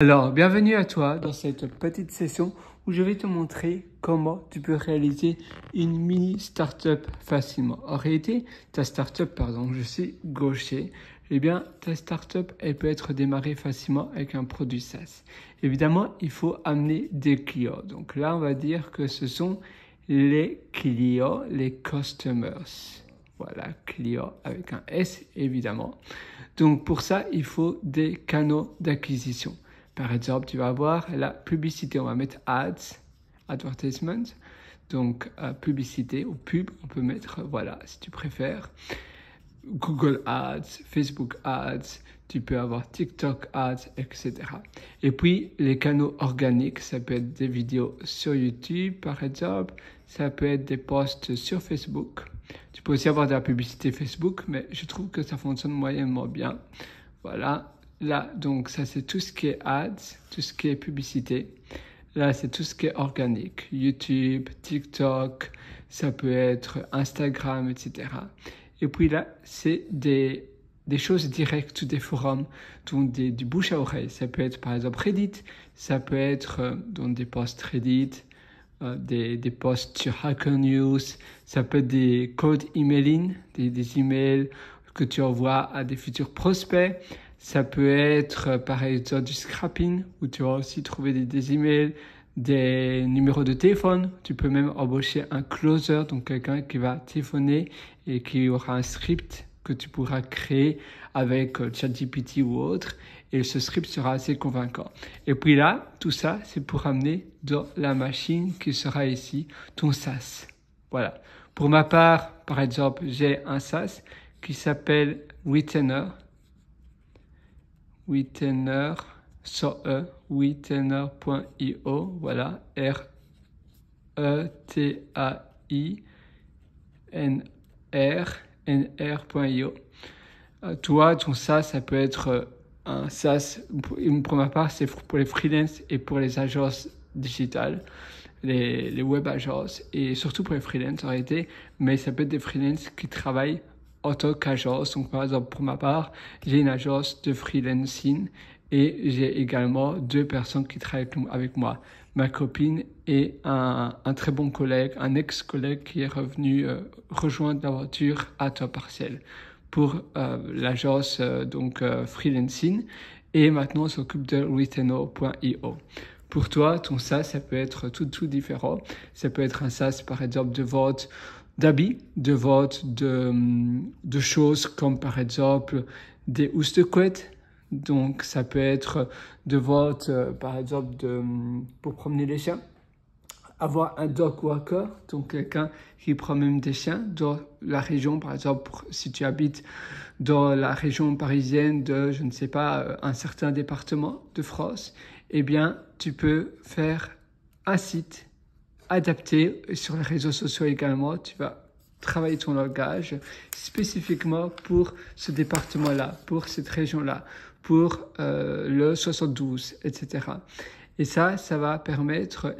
Alors, bienvenue à toi dans cette petite session où je vais te montrer comment tu peux réaliser une mini startup facilement. En réalité, ta startup, pardon, je suis gaucher, eh bien, ta startup, elle peut être démarrée facilement avec un produit SaaS. Évidemment, il faut amener des clients. Donc là, on va dire que ce sont les clients, les customers. Voilà, clients avec un S, évidemment. Donc pour ça, il faut des canaux d'acquisition. Par exemple, tu vas avoir la publicité. On va mettre ads, advertisement. Donc, publicité ou pub, on peut mettre, voilà, si tu préfères. Google Ads, Facebook Ads, tu peux avoir TikTok Ads, etc. Et puis, les canaux organiques, ça peut être des vidéos sur YouTube, par exemple. Ça peut être des posts sur Facebook. Tu peux aussi avoir de la publicité Facebook, mais je trouve que ça fonctionne moyennement bien. Voilà. Là, donc, ça, c'est tout ce qui est ads, tout ce qui est publicité. Là, c'est tout ce qui est organique. YouTube, TikTok, ça peut être Instagram, etc. Et puis là, c'est des choses directes, des forums, donc du bouche à oreille. Ça peut être, par exemple, Reddit. Ça peut être donc des posts Reddit, des posts sur Hacker News. Ça peut être des codes emailing, des emails que tu envoies à des futurs prospects. Ça peut être, par exemple, du scrapping, où tu vas aussi trouver des emails, des numéros de téléphone. Tu peux même embaucher un closer, donc quelqu'un qui va téléphoner et qui aura un script que tu pourras créer avec ChatGPT ou autre. Et ce script sera assez convaincant. Et puis là, tout ça, c'est pour amener dans la machine qui sera ici, ton SaaS. Voilà. Pour ma part, par exemple, j'ai un SaaS qui s'appelle Retainer. Retainer, sans E, retainer.io, voilà, R-E-T-A-I-N-R.io. Toi, ton SaaS, ça peut être un SaaS, pour ma part, c'est pour les freelances et pour les agences digitales, les web agences, et surtout pour les freelances en réalité, mais ça peut être des freelances qui travaillent en tant qu'agence. Donc, par exemple, pour ma part, j'ai une agence de freelancing et j'ai également 2 personnes qui travaillent avec moi. Ma copine et un très bon collègue, un ex-collègue qui est revenu rejoindre l'aventure à temps partiel pour l'agence freelancing. Et maintenant, on s'occupe de retainer.io. Pour toi, ton SaaS, ça peut être tout différent. Ça peut être un SaaS, par exemple, de vente d'habits, de vente de choses comme par exemple des housses de couette. Donc ça peut être de vente par exemple pour promener les chiens. Avoir un dog walker, donc quelqu'un qui promène des chiens dans la région, par exemple si tu habites dans la région parisienne de, je ne sais pas, un certain département de France, eh bien tu peux faire un site adapté sur les réseaux sociaux également. Tu vas travailler ton langage spécifiquement pour ce département-là, pour cette région-là, pour le 72, etc. Et ça va permettre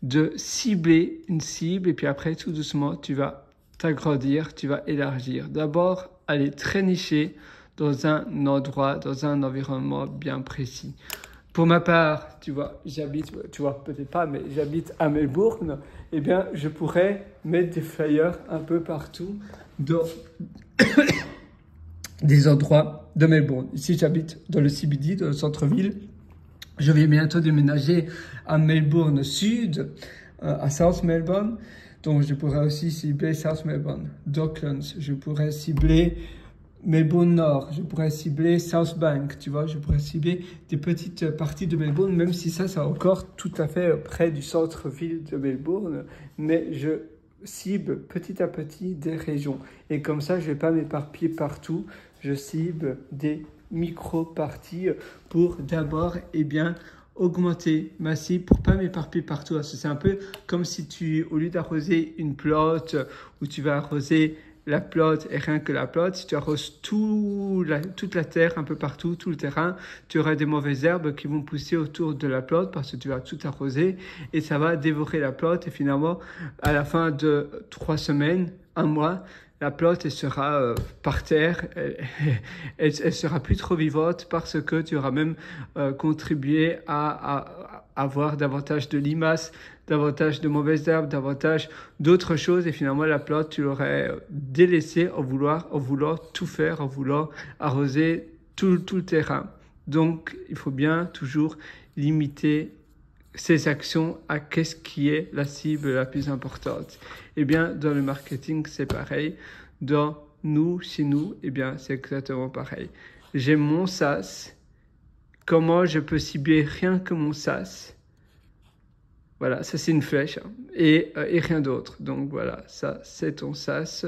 de cibler une cible et puis après, tout doucement, tu vas t'agrandir, tu vas élargir. D'abord, aller très niché dans un endroit, dans un environnement bien précis. Pour ma part, tu vois peut-être pas, mais j'habite à Melbourne, eh bien, je pourrais mettre des flyers un peu partout dans des endroits de Melbourne. Ici, j'habite dans le CBD, dans le centre-ville. Je vais bientôt déménager à Melbourne Sud, à South Melbourne. Donc, je pourrais aussi cibler South Melbourne, Docklands. Je pourrais cibler Melbourne Nord, je pourrais cibler South Bank, tu vois, je pourrais cibler des petites parties de Melbourne, même si ça c'est encore tout à fait près du centre-ville de Melbourne, mais je cible petit à petit des régions. Et comme ça, je ne vais pas m'éparpiller partout, je cible des micro-parties pour d'abord, augmenter ma cible pour pas m'éparpiller partout. Parce que c'est un peu comme si au lieu d'arroser une plante où tu vas arroser la plante et rien que la plante, si tu arroses toute la terre un peu partout, tout le terrain, tu auras des mauvaises herbes qui vont pousser autour de la plante parce que tu vas tout arroser et ça va dévorer la plante et finalement, à la fin de 3 semaines, 1 mois, la plante elle sera par terre, elle sera plus trop vivante parce que tu auras même contribué à avoir davantage de limaces, davantage de mauvaises herbes, davantage d'autres choses et finalement la plante tu l'aurais délaissée en voulant tout faire, en voulant arroser tout le terrain. Donc il faut bien toujours limiter ces actions à qu'est-ce qui est la cible la plus importante. Eh bien, dans le marketing, c'est pareil. Chez nous, eh bien, c'est exactement pareil. J'ai mon SaaS. Comment je peux cibler rien que mon SaaS? Voilà, ça c'est une flèche hein, et rien d'autre. Donc voilà, ça c'est ton SaaS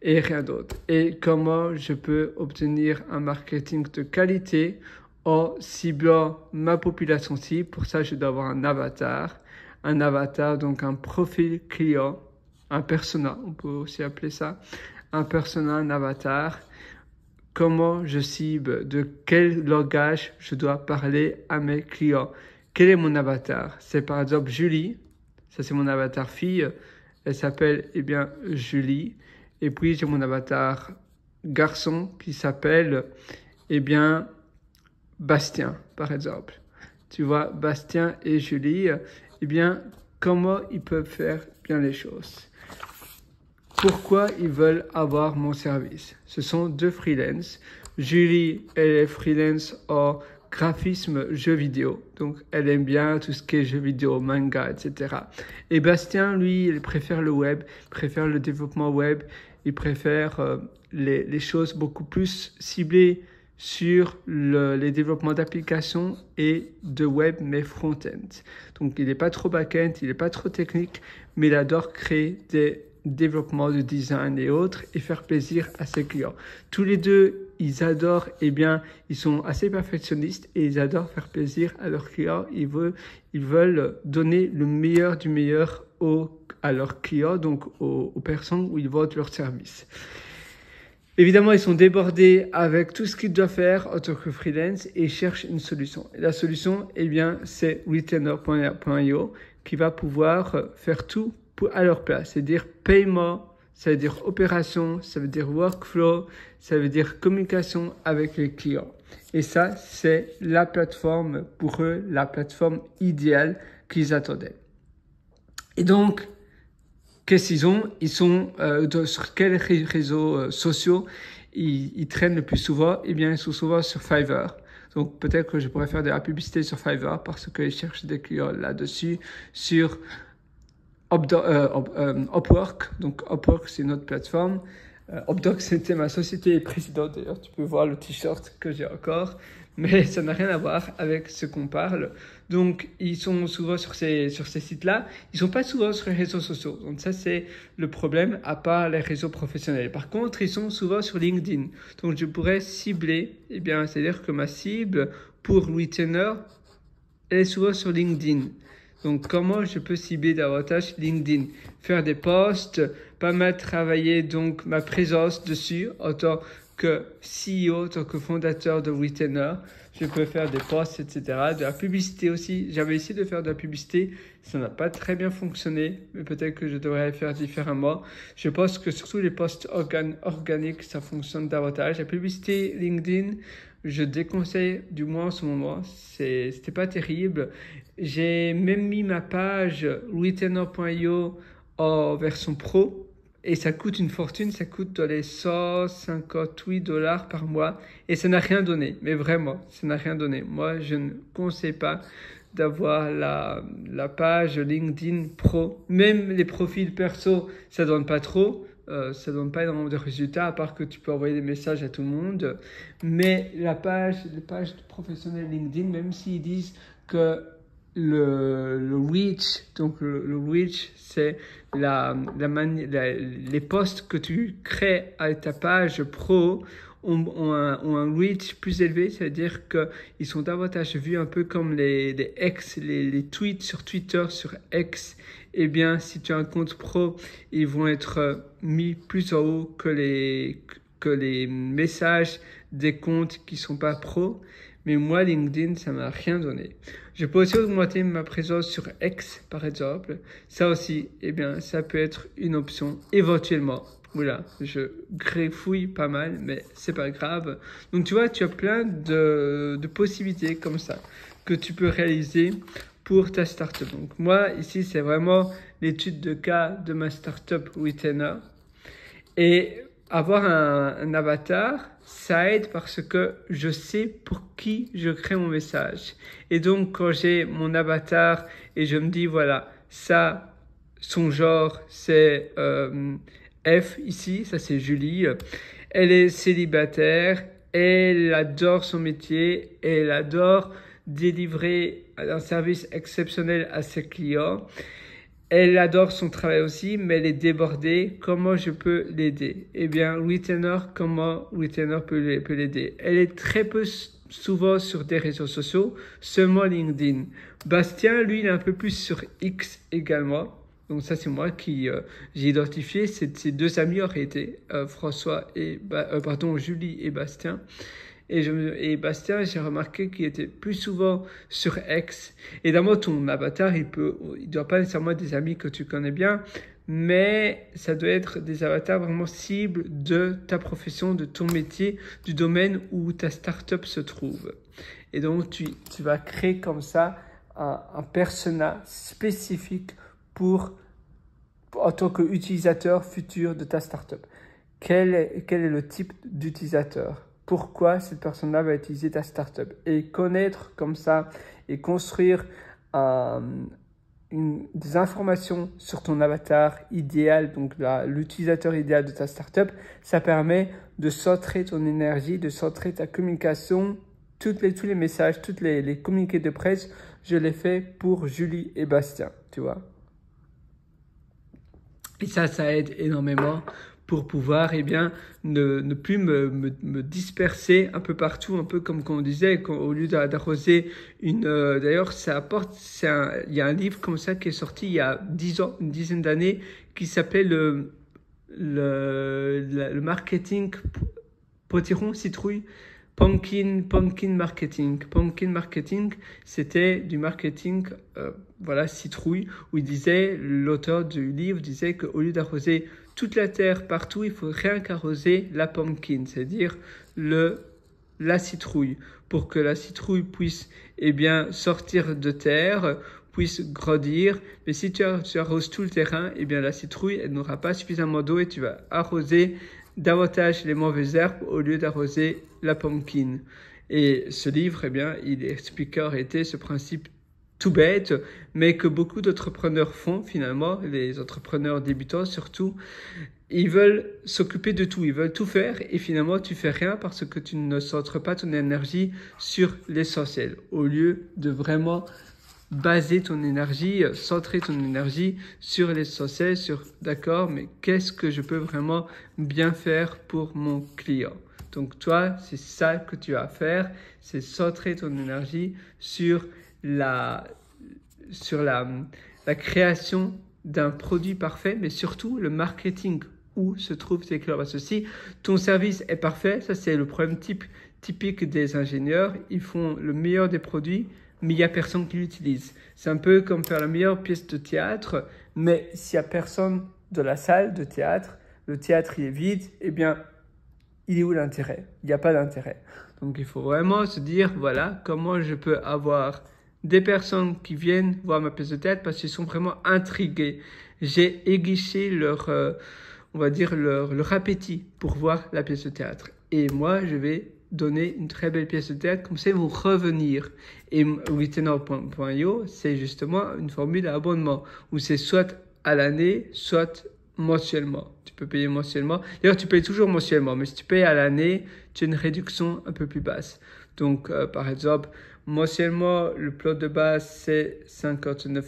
et rien d'autre. Et comment je peux obtenir un marketing de qualité en ciblant ma population cible? Pour ça, je dois avoir un avatar, donc un profil client, un persona, on peut aussi appeler ça, un persona, un avatar. Comment je cible, de quel langage je dois parler à mes clients? Quel est mon avatar? C'est par exemple Julie, ça c'est mon avatar fille, elle s'appelle eh bien Julie. Et puis j'ai mon avatar garçon qui s'appelle eh bien Bastien par exemple. Tu vois, Bastien et Julie, eh bien comment ils peuvent faire bien les choses? Pourquoi ils veulent avoir mon service? Ce sont deux freelances. Julie, elle est freelance en graphisme jeux vidéo. Donc, elle aime bien tout ce qui est jeux vidéo, manga, etc. Et Bastien, lui, il préfère le web, préfère le développement web, il préfère les choses beaucoup plus ciblées sur les développements d'applications et de web, mais front-end. Donc, il n'est pas trop back-end, il n'est pas trop technique, mais il adore créer des développement de design et autres et faire plaisir à ses clients. Tous les deux, ils adorent, eh bien, ils sont assez perfectionnistes et ils adorent faire plaisir à leurs clients. Ils veulent donner le meilleur du meilleur à leurs clients, donc aux personnes où ils vendent leurs services. Évidemment, ils sont débordés avec tout ce qu'ils doivent faire en tant que freelance et ils cherchent une solution. Et la solution, eh bien, c'est Retainer.io qui va pouvoir faire tout à leur place, c'est-à-dire paiement, ça veut dire opération, ça veut dire workflow, ça veut dire communication avec les clients. Et ça, c'est la plateforme pour eux, la plateforme idéale qu'ils attendaient. Et donc, qu'est-ce qu'ils ont? Ils sont sur quels réseaux sociaux ils traînent le plus souvent? Eh bien, ils sont souvent sur Fiverr. Donc, peut-être que je pourrais faire de la publicité sur Fiverr parce qu'ils cherchent des clients là-dessus, sur Upwork, donc Upwork c'est notre plateforme. Upwork c'était ma société précédente d'ailleurs, tu peux voir le t-shirt que j'ai encore, mais ça n'a rien à voir avec ce qu'on parle. Donc ils sont souvent sur ces sites-là, ils sont pas souvent sur les réseaux sociaux. Donc ça c'est le problème à part les réseaux professionnels. Par contre ils sont souvent sur LinkedIn. Donc je pourrais cibler, eh bien c'est-à-dire que ma cible pour Retainer elle est souvent sur LinkedIn. Donc, comment je peux cibler davantage LinkedIn? Faire des posts, pas mal travailler donc ma présence dessus en tant que CEO, en tant que fondateur de Retainer. Je peux faire des posts, etc. De la publicité aussi. J'avais essayé de faire de la publicité. Ça n'a pas très bien fonctionné, mais peut-être que je devrais faire différemment. Je pense que surtout les posts organiques, ça fonctionne davantage. La publicité LinkedIn, je déconseille, du moins en ce moment, c'était pas terrible. J'ai même mis ma page Retainer.io en version pro et ça coûte une fortune, ça coûte dans les $158 par mois et ça n'a rien donné, mais vraiment, ça n'a rien donné. Moi, je ne conseille pas d'avoir la page LinkedIn pro. Même les profils perso, ça donne pas trop. Ça donne pas énormément de résultats à part que tu peux envoyer des messages à tout le monde. Mais les pages professionnelles LinkedIn, même s'ils disent que le reach, donc le reach, c'est les posts que tu crées à ta page pro ont un reach plus élevé, c'est-à-dire qu'ils sont davantage vus un peu comme les tweets sur Twitter, sur X. Eh bien, si tu as un compte pro, ils vont être mis plus en haut que les messages des comptes qui sont pas pro. Mais moi, LinkedIn, ça m'a rien donné. Je peux aussi augmenter ma présence sur X, par exemple. Ça aussi, eh bien, ça peut être une option éventuellement Voilà, je greffouille pas mal, mais c'est pas grave. Donc tu vois, tu as plein de possibilités comme ça que tu peux réaliser pour ta startup. Donc moi, ici, c'est vraiment l'étude de cas de ma startup Wittenner. Et avoir un avatar, ça aide parce que je sais pour qui je crée mon message. Et donc, quand j'ai mon avatar et je me dis, voilà, ça, son genre, c'est F ici, ça c'est Julie. Elle est célibataire, elle adore son métier, elle adore délivrer un service exceptionnel à ses clients. Elle adore son travail aussi, mais elle est débordée. Comment je peux l'aider? Eh bien, Wittenner, comment Wittenner peut l'aider? Elle est très peu souvent sur des réseaux sociaux, seulement LinkedIn. Bastien, lui, il est un peu plus sur X également. Donc ça, c'est moi qui j'ai identifié. Ces deux amis auraient été François et Julie et Bastien. Et Bastien, j'ai remarqué qu'il était plus souvent sur X. Évidemment, ton avatar, il doit pas nécessairement être des amis que tu connais bien, mais ça doit être des avatars vraiment cibles de ta profession, de ton métier, du domaine où ta startup se trouve. Et donc, tu vas créer comme ça un persona spécifique en tant qu'utilisateur futur de ta startup. Quel est le type d'utilisateur? Pourquoi cette personne-là va utiliser ta startup? Et connaître comme ça et construire des informations sur ton avatar idéal, donc l'utilisateur idéal de ta startup, ça permet de centrer ton énergie, de centrer ta communication. Tous les messages, tous les communiqués de presse, je les fais pour Julie et Bastien, tu vois. Et ça aide énormément pour pouvoir ne plus me disperser un peu partout, un peu comme on disait, au lieu d'arroser d'ailleurs, ça apporte, il y a un livre comme ça qui est sorti il y a 10 ans, une dizaine d'années, qui s'appelait le marketing potiron citrouille. Pumpkin marketing. Pumpkin marketing, c'était du marketing, citrouille, où l'auteur du livre disait qu'au lieu d'arroser toute la terre partout, il faut rien qu'arroser la pumpkin, c'est-à-dire la citrouille, pour que la citrouille puisse, sortir de terre, puisse grandir. Mais si tu arroses tout le terrain, la citrouille, elle n'aura pas suffisamment d'eau et tu vas arroser davantage les mauvaises herbes au lieu d'arroser la pumpkin. Et ce livre, il explique en réalité ce principe tout bête, mais que beaucoup d'entrepreneurs font finalement, les entrepreneurs débutants surtout. Ils veulent s'occuper de tout, ils veulent tout faire et finalement tu fais rien parce que tu ne centres pas ton énergie sur l'essentiel. Au lieu de vraiment baser ton énergie, centrer ton énergie sur l'essentiel, d'accord, mais qu'est-ce que je peux vraiment bien faire pour mon client? Donc toi, c'est ça que tu as à faire, c'est centrer ton énergie sur la création d'un produit parfait, mais surtout le marketing où se trouvent tes clients. Parce que si ton service est parfait, ça c'est le problème typique des ingénieurs, ils font le meilleur des produits, mais il n'y a personne qui l'utilise. C'est un peu comme faire la meilleure pièce de théâtre, mais s'il n'y a personne de la salle de théâtre, le théâtre il est vide, il est où l'intérêt? Il n'y a pas d'intérêt. Donc il faut vraiment se dire, voilà, comment je peux avoir des personnes qui viennent voir ma pièce de théâtre parce qu'ils sont vraiment intrigués. J'ai aiguiché leur appétit pour voir la pièce de théâtre. Et moi, je vais donner une très belle pièce de théâtre, comme ça ils vont revenir. Et Wittenner.io, c'est justement une formule d'abonnement où c'est soit à l'année, soit mensuellement. Tu peux payer mensuellement. D'ailleurs, tu payes toujours mensuellement, mais si tu payes à l'année, tu as une réduction un peu plus basse. Donc, par exemple, mensuellement, le plot de base, c'est $59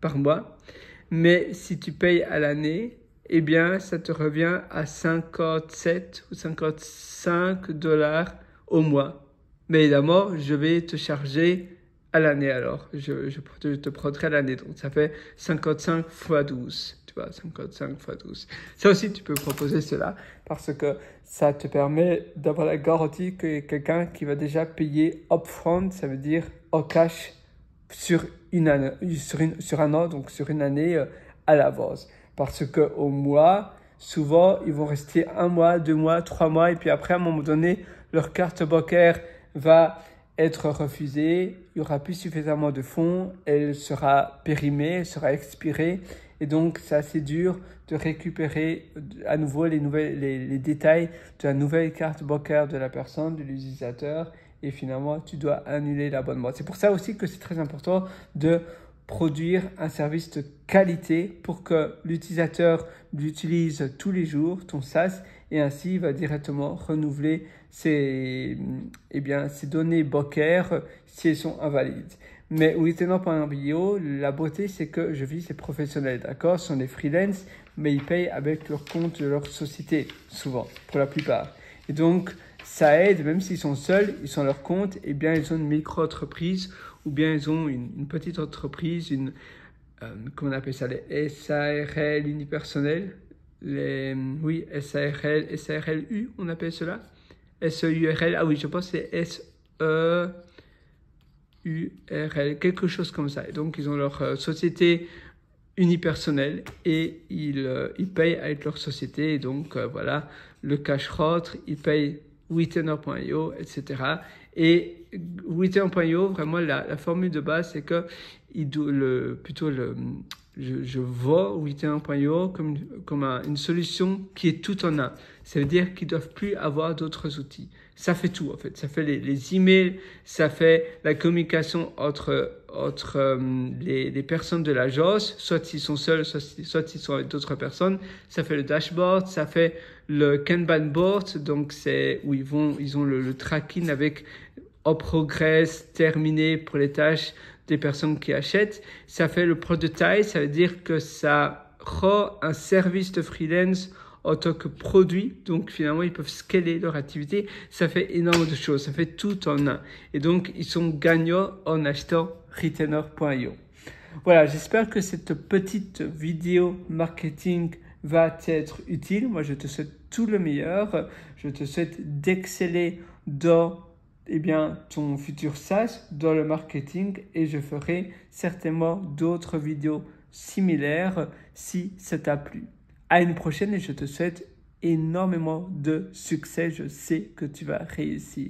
par mois. Mais si tu payes à l'année, ça te revient à 57 ou $55 au mois. Mais évidemment, je vais te charger à l'année alors. Je te prendrai à l'année. Donc, ça fait 55 x 12. Tu vois, 55 x 12. Ça aussi, tu peux proposer cela parce que ça te permet d'avoir la garantie que quelqu'un qui va déjà payer upfront, ça veut dire en cash sur un an, donc sur une année à l'avance. Parce qu'au mois, souvent, ils vont rester 1 mois, 2 mois, 3 mois, et puis après, à un moment donné, leur carte bancaire va être refusée, il n'y aura plus suffisamment de fonds, elle sera périmée, elle sera expirée, et donc c'est assez dur de récupérer à nouveau les détails de la nouvelle carte bancaire de la personne, de l'utilisateur, et finalement tu dois annuler l'abonnement. C'est pour ça aussi que c'est très important de produire un service de qualité pour que l'utilisateur l'utilise tous les jours, ton SaaS, et ainsi il va directement renouveler ses données bancaires si elles sont invalides. Mais Retainer.io, la beauté, c'est que je vis ces professionnels, d'accord? Ce sont des freelance, mais ils payent avec leur compte de leur société, souvent, pour la plupart. Et donc, ça aide, même s'ils sont seuls, ils sont à leur compte, et bien ils ont une micro-entreprise, ou bien ils ont une petite entreprise, comment on appelle ça, les SARL unipersonnels, SARL, SARLU, on appelle cela, SEURL, ah oui, je pense que c'est SEURL, quelque chose comme ça. Et donc, ils ont leur société unipersonnelle et ils payent avec leur société. Et donc, voilà, le cash rentre, ils payent Retainer.io, etc. Et Retainer.io, vraiment, la formule de base, c'est que je vois Retainer.io comme une solution qui est tout en un. Ça veut dire qu'ils ne doivent plus avoir d'autres outils. Ça fait tout, en fait. Ça fait les emails, ça fait la communication entre les personnes de l'agence, soit ils sont seuls, soit ils sont avec d'autres personnes. Ça fait le dashboard, ça fait le Kanban board, donc c'est où ils ont le tracking avec en progress, terminé pour les tâches des personnes qui achètent. Ça fait le prototype, ça veut dire que ça rend un service de freelance en tant que produit. Donc finalement, ils peuvent scaler leur activité. Ça fait énormément de choses, ça fait tout en un. Et donc, ils sont gagnants en achetant Retainer.io. Voilà, j'espère que cette petite vidéo marketing va t'être utile. Moi, je te souhaite tout le meilleur. Je te souhaite d'exceller dans ton futur SaaS, dans le marketing, et je ferai certainement d'autres vidéos similaires si ça t'a plu. À une prochaine et je te souhaite énormément de succès. Je sais que tu vas réussir.